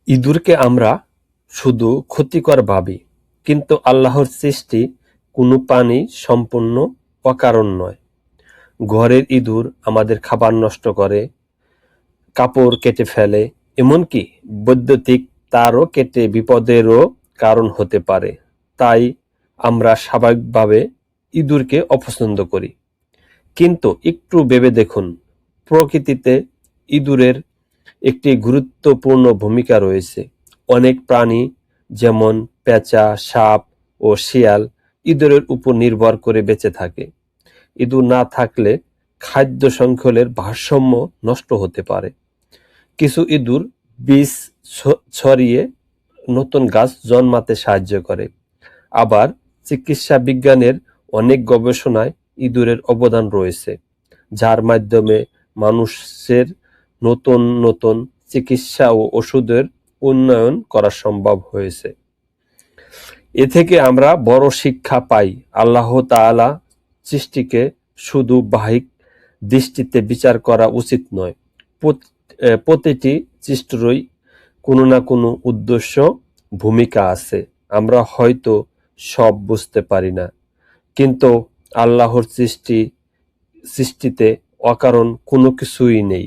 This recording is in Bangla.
ইঁদুরকে আমরা শুধু ক্ষতিকর ভাবি, কিন্তু আল্লাহর সৃষ্টি কোনো প্রাণী সম্পূর্ণ অকারণ নয়। ঘরের ইঁদুর আমাদের খাবার নষ্ট করে, কাপড় কেটে ফেলে, এমনকি বৈদ্যুতিক তারও কেটে বিপদেরও কারণ হতে পারে। তাই আমরা স্বাভাবিকভাবে ইঁদুরকে অপছন্দ করি। কিন্তু একটু ভেবে দেখুন, প্রকৃতিতে ইঁদুরের একটি গুরুত্বপূর্ণ ভূমিকা রয়েছে। অনেক প্রাণী যেমন পেঁচা, সাপ ও শিয়াল ইঁদুরের উপর নির্ভর করে বেঁচে থাকে। ইঁদুর না থাকলে খাদ্য শৃঙ্খলের ভারসাম্য নষ্ট হতে পারে। কিছু ইঁদুর বীজ ছড়িয়ে নতুন গাছ জন্মাতে সাহায্য করে। আবার চিকিৎসা বিজ্ঞানের অনেক গবেষণায় ইঁদুরের অবদান রয়েছে, যার মাধ্যমে মানুষের নতুন নতুন চিকিৎসা ও ওষুধের উন্নয়ন করা সম্ভব হয়েছে। এ থেকে আমরা বড় শিক্ষা পাই, আল্লাহ তাআলা সৃষ্টিকে শুধু বাহ্যিক দৃষ্টিতে বিচার করা উচিত নয়। প্রতিটি সৃষ্টিরই কোনো না কোনো উদ্দেশ্য, ভূমিকা আছে। আমরা হয়তো সব বুঝতে পারি না, কিন্তু আল্লাহর সৃষ্টিতে অকারণ কোনো কিছুই নেই।